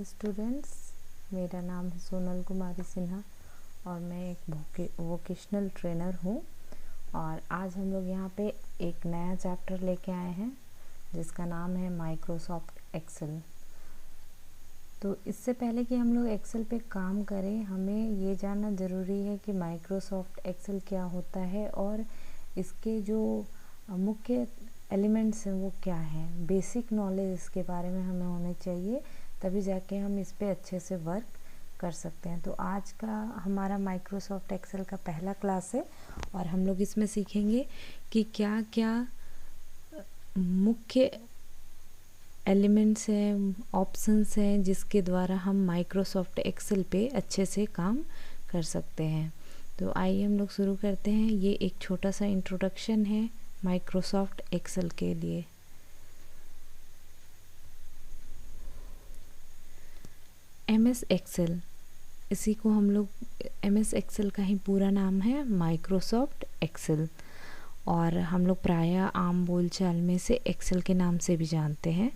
All students, मेरा नाम है सोनल कुमारी सिन्हा और मैं एक वोकेशनल ट्रेनर हूँ। और आज हम लोग यहाँ पे एक नया चैप्टर लेके आए हैं जिसका नाम है माइक्रोसॉफ्ट एक्सेल। तो इससे पहले कि हम लोग एक्सेल पे काम करें, हमें ये जानना ज़रूरी है कि माइक्रोसॉफ्ट एक्सेल क्या होता है और इसके जो मुख्य एलिमेंट्स हैं वो क्या हैं। बेसिक नॉलेज इसके बारे में हमें होनी चाहिए, तभी जाके हम इस पे अच्छे से वर्क कर सकते हैं। तो आज का हमारा माइक्रोसॉफ्ट एक्सेल का पहला क्लास है और हम लोग इसमें सीखेंगे कि क्या क्या मुख्य एलिमेंट्स हैं, ऑप्शंस हैं जिसके द्वारा हम माइक्रोसॉफ्ट एक्सेल पे अच्छे से काम कर सकते हैं। तो आइए हम लोग शुरू करते हैं। ये एक छोटा सा इंट्रोडक्शन है माइक्रोसॉफ्ट एक्सेल के लिए। एमएस एक्सेल, इसी को हम लोग एमएस एक्सेल का ही पूरा नाम है माइक्रोसॉफ्ट एक्सेल, और हम लोग प्रायः आम बोलचाल में से एक्सेल के नाम से भी जानते हैं।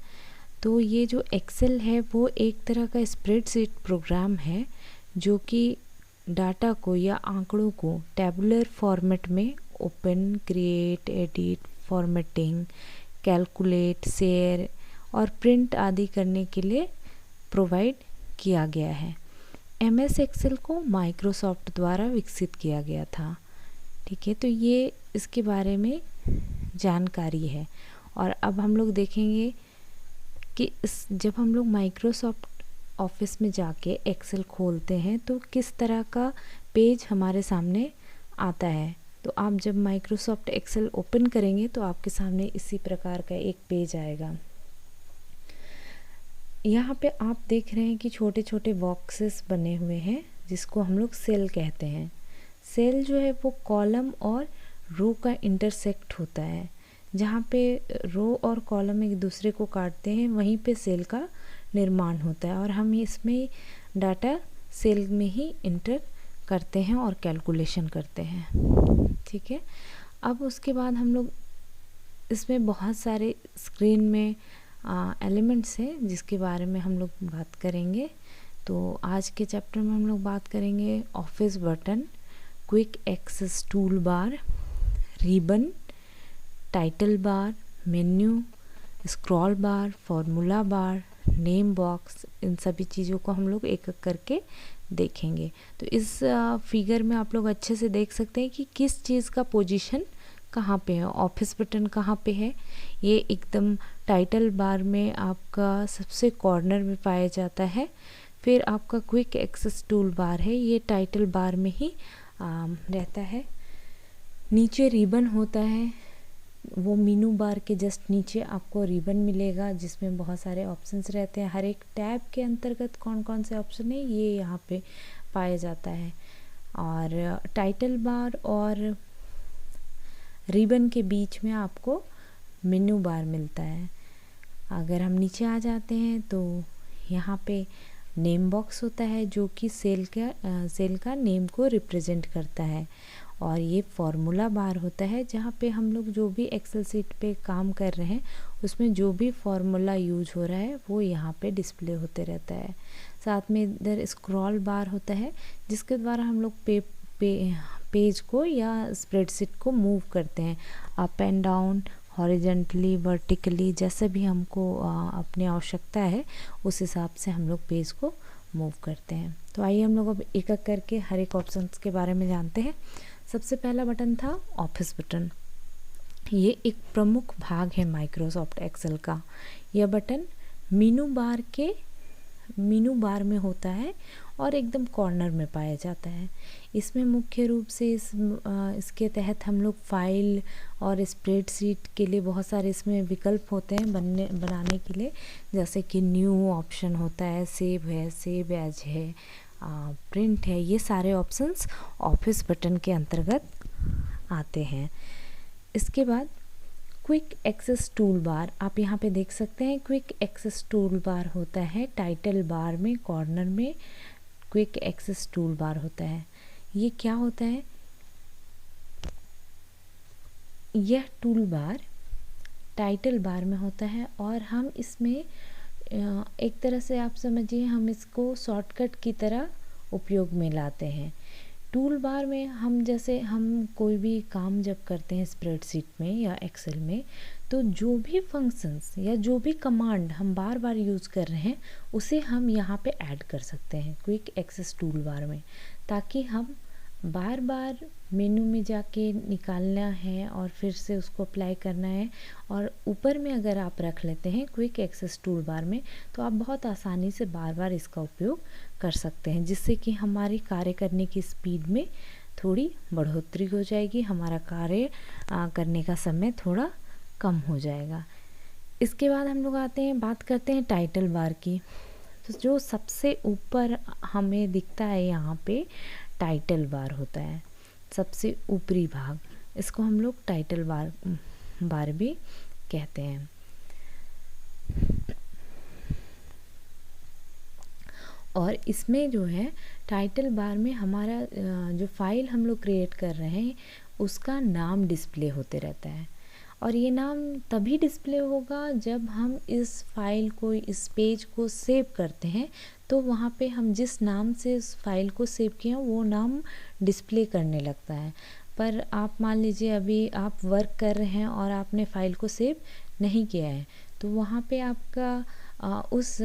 तो ये जो एक्सेल है वो एक तरह का स्प्रेडशीट प्रोग्राम है जो कि डाटा को या आंकड़ों को टेबुलर फॉर्मेट में open, create, edit, formatting, calculate, share और प्रिंट आदि करने के लिए प्रोवाइड किया गया है। एमएस एक्सेल को माइक्रोसॉफ्ट द्वारा विकसित किया गया था। ठीक है, तो ये इसके बारे में जानकारी है। और अब हम लोग देखेंगे कि जब हम लोग माइक्रोसॉफ्ट ऑफिस में जाके एक्सेल खोलते हैं तो किस तरह का पेज हमारे सामने आता है। तो आप जब माइक्रोसॉफ्ट एक्सेल ओपन करेंगे तो आपके सामने इसी प्रकार का एक पेज आएगा। यहाँ पे आप देख रहे हैं कि छोटे छोटे बॉक्सेस बने हुए हैं जिसको हम लोग सेल कहते हैं। सेल जो है वो कॉलम और रो का इंटरसेक्ट होता है। जहाँ पे रो और कॉलम एक दूसरे को काटते हैं वहीं पे सेल का निर्माण होता है और हम इसमें डाटा सेल में ही इंटर करते हैं और कैलकुलेशन करते हैं। ठीक है, अब उसके बाद हम लोग इसमें बहुत सारे स्क्रीन में एलिमेंट्स हैं जिसके बारे में हम लोग बात करेंगे। तो आज के चैप्टर में हम लोग बात करेंगे office button, quick access toolbar, ribbon, title bar, menu, scroll bar, formula bar, name box. इन सभी चीज़ों को हम लोग एक एक करके देखेंगे। तो इस फिगर में आप लोग अच्छे से देख सकते हैं कि किस चीज़ का पोजीशन कहाँ पे है। ऑफिस बटन कहाँ पे है, ये एकदम टाइटल बार में आपका सबसे कॉर्नर में पाया जाता है। फिर आपका क्विक एक्सेस टूल बार है, ये टाइटल बार में ही रहता है। नीचे रिबन होता है, वो मीनू बार के जस्ट नीचे आपको रिबन मिलेगा जिसमें बहुत सारे ऑप्शंस रहते हैं। हर एक टैब के अंतर्गत कौन कौन से ऑप्शन है ये यहाँ पे पाया जाता है। और टाइटल बार और रिबन के बीच में आपको मेन्यू बार मिलता है। अगर हम नीचे आ जाते हैं तो यहाँ पे नेम बॉक्स होता है जो कि सेल का नेम को रिप्रेजेंट करता है। और ये फॉर्मूला बार होता है जहाँ पे हम लोग जो भी एक्सेल सीट पे काम कर रहे हैं उसमें जो भी फॉर्मूला यूज हो रहा है वो यहाँ पे डिस्प्ले होते रहता है। साथ में इधर स्क्रॉल बार होता है जिसके द्वारा हम लोग पेज को या स्प्रेडशीट को मूव करते हैं up and down, horizontally, vertically, जैसे भी हमको अपनी आवश्यकता है उस हिसाब से हम लोग पेज को मूव करते हैं। तो आइए हम लोग अब एक एक करके हर एक ऑप्शन के बारे में जानते हैं। सबसे पहला बटन था ऑफिस बटन। ये एक प्रमुख भाग है माइक्रोसॉफ्ट एक्सेल का। यह बटन मीनू बार में होता है और एकदम कॉर्नर में पाया जाता है। इसमें मुख्य रूप से इसके तहत हम लोग फाइल और स्प्रेडशीट के लिए बहुत सारे इसमें विकल्प होते हैं बनाने के लिए, जैसे कि न्यू ऑप्शन होता है, सेव है, सेव एज है, प्रिंट है। ये सारे ऑप्शंस ऑफिस बटन के अंतर्गत आते हैं। इसके बाद क्विक एक्सेस टूल बार, आप यहाँ पे देख सकते हैं क्विक एक्सेस टूल बार होता है टाइटल बार में कॉर्नर में क्विक एक्सेस टूल बार होता है। ये क्या होता है, यह टूल बार टाइटल बार में होता है और हम इसमें एक तरह से आप समझिए हम इसको शॉर्टकट की तरह उपयोग में लाते हैं। टूल बार में हम जैसे हम कोई भी काम जब करते हैं स्प्रेडशीट में या एक्सेल में, तो जो भी फंक्शंस या जो भी कमांड हम बार बार यूज़ कर रहे हैं उसे हम यहाँ पे ऐड कर सकते हैं क्विक एक्सेस टूल बार में, ताकि हम बार बार मेनू में जाके निकालना है और फिर से उसको अप्लाई करना है। और ऊपर में अगर आप रख लेते हैं क्विक एक्सेस टूल बार में, तो आप बहुत आसानी से बार बार इसका उपयोग कर सकते हैं, जिससे कि हमारी कार्य करने की स्पीड में थोड़ी बढ़ोतरी हो जाएगी, हमारा कार्य करने का समय थोड़ा कम हो जाएगा। इसके बाद हम लोग आते हैं, बात करते हैं टाइटल बार की। तो जो सबसे ऊपर हमें दिखता है यहाँ पे टाइटल बार होता है, सबसे ऊपरी भाग, इसको हम लोग टाइटल बार भी कहते हैं। और इसमें जो है टाइटल बार में हमारा जो फाइल हम लोग क्रिएट कर रहे हैं उसका नाम डिस्प्ले होते रहता है। और ये नाम तभी डिस्प्ले होगा जब हम इस फाइल को, इस पेज को सेव करते हैं, तो वहाँ पे हम जिस नाम से इस फाइल को सेव किए हैं वो नाम डिस्प्ले करने लगता है। पर आप मान लीजिए अभी आप वर्क कर रहे हैं और आपने फाइल को सेव नहीं किया है, तो वहाँ पे आपका उस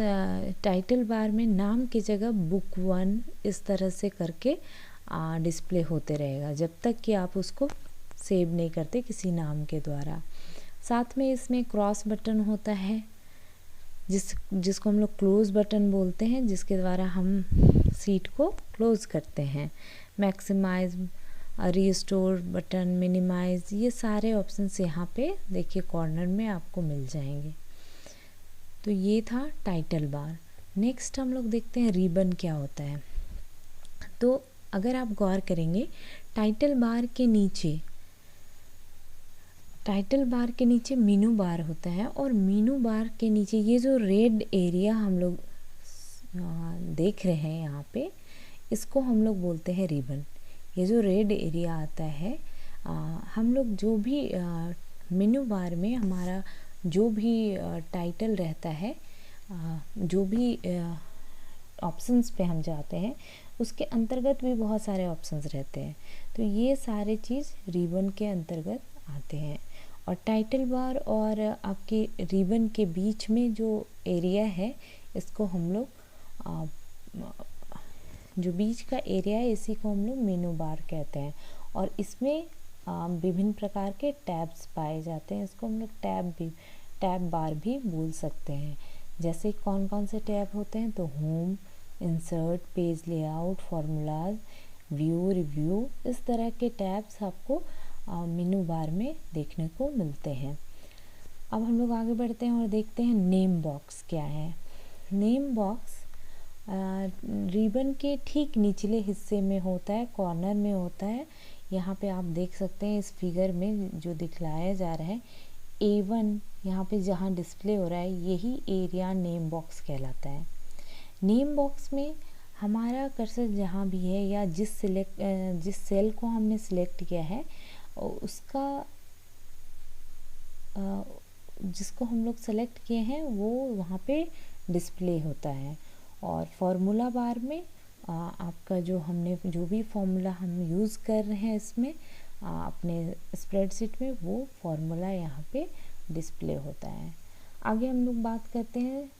टाइटल बार में नाम की जगह बुक 1 इस तरह से करके डिस्प्ले होते रहेगा, जब तक कि आप उसको सेव नहीं करते किसी नाम के द्वारा। साथ में इसमें क्रॉस बटन होता है जिसको हम लोग क्लोज बटन बोलते हैं, जिसके द्वारा हम सीट को क्लोज करते हैं। मैक्सिमाइज, रीस्टोर बटन, मिनिमाइज, ये सारे ऑप्शंस यहाँ पे देखिए कॉर्नर में आपको मिल जाएंगे। तो ये था टाइटल बार। नेक्स्ट हम लोग देखते हैं रिबन क्या होता है। तो अगर आप गौर करेंगे टाइटल बार के नीचे मेनू बार होता है, और मेनू बार के नीचे ये जो रेड एरिया हम लोग देख रहे हैं यहाँ पे, इसको हम लोग बोलते हैं रिबन। ये जो रेड एरिया आता है, हम लोग जो भी मेनू बार में हमारा जो भी टाइटल रहता है, जो भी ऑप्शंस पे हम जाते हैं उसके अंतर्गत भी बहुत सारे ऑप्शंस रहते हैं, तो ये सारे चीज़ रिबन के अंतर्गत आते हैं। और टाइटल बार और आपके रिबन के बीच में जो एरिया है, इसको हम लोग जो बीच का एरिया है इसी को हम लोग मेनू बार कहते हैं। और इसमें विभिन्न प्रकार के टैब्स पाए जाते हैं, इसको हम लोग टैब बार भी बोल सकते हैं। जैसे कौन कौन से टैब होते हैं, तो home, insert, page layout, formulas, view, review, इस तरह के टैब्स आपको मेनू बार में देखने को मिलते हैं। अब हम लोग आगे बढ़ते हैं और देखते हैं नेम बॉक्स क्या है। नेम बॉक्स रिबन के ठीक निचले हिस्से में होता है, कॉर्नर में होता है। यहाँ पे आप देख सकते हैं इस फिगर में जो दिखलाया जा रहा है A1, यहाँ पे जहाँ डिस्प्ले हो रहा है यही एरिया नेम बॉक्स कहलाता है। नेम बॉक्स में हमारा कर्सर जहाँ भी है या जिस सेल को हमने सिलेक्ट किया है उसका जिसको हम लोग सेलेक्ट किए हैं वो वहाँ पे डिस्प्ले होता है। और फार्मूला बार में आपका जो भी फार्मूला हम यूज़ कर रहे हैं इसमें अपने स्प्रेडशीट में, वो फार्मूला यहाँ पे डिस्प्ले होता है। आगे हम लोग बात करते हैं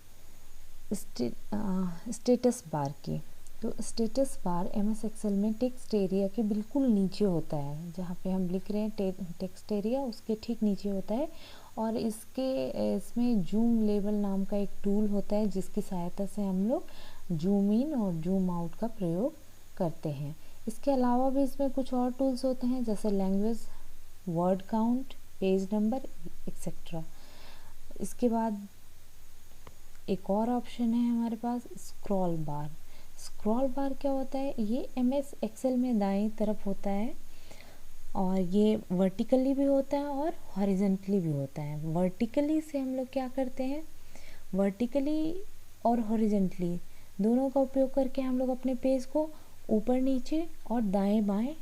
स्टेटस बार की। तो स्टेटस बार MS एक्सेल में टेक्स्ट एरिया के बिल्कुल नीचे होता है, जहाँ पे हम लिख रहे हैं टेक्स्ट एरिया उसके ठीक नीचे होता है। और इसमें जूम लेवल नाम का एक टूल होता है, जिसकी सहायता से हम लोग जूम इन और जूम आउट का प्रयोग करते हैं। इसके अलावा भी इसमें कुछ और टूल्स होते हैं, जैसे language, word count, page number, etcetera. इसके बाद एक और ऑप्शन है हमारे पास स्क्रॉल बार। स्क्रॉल बार क्या होता है, ये MS एक्सेल में दाईं तरफ होता है, और ये वर्टिकली भी होता है और हॉरिजॉन्टली भी होता है। वर्टिकली से हम लोग क्या करते हैं, वर्टिकली और हॉरिजॉन्टली दोनों का उपयोग करके हम लोग अपने पेज को ऊपर नीचे और दाएं बाएं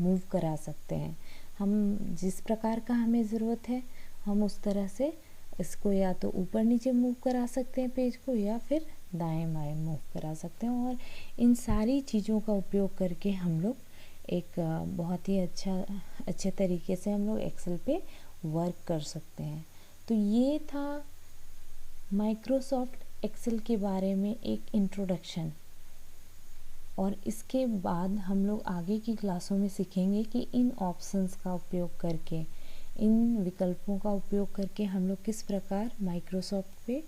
मूव करा सकते हैं। हम जिस प्रकार का हमें ज़रूरत है हम उस तरह से इसको या तो ऊपर नीचे मूव करा सकते हैं पेज को, या फिर दाएं बाएं मूव करा सकते हैं। और इन सारी चीज़ों का उपयोग करके हम लोग एक बहुत ही अच्छे तरीके से हम लोग एक्सेल पे वर्क कर सकते हैं। तो ये था माइक्रोसॉफ्ट एक्सेल के बारे में एक इंट्रोडक्शन। और इसके बाद हम लोग आगे की क्लासों में सीखेंगे कि इन ऑप्शंस का उपयोग करके, इन विकल्पों का उपयोग करके हम लोग किस प्रकार माइक्रोसॉफ्ट पे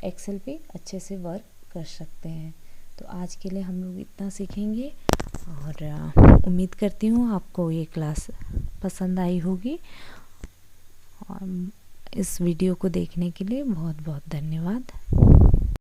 एक्सेल पे अच्छे से वर्क कर सकते हैं। तो आज के लिए हम लोग इतना सीखेंगे और उम्मीद करती हूँ आपको ये क्लास पसंद आई होगी। और इस वीडियो को देखने के लिए बहुत बहुत धन्यवाद।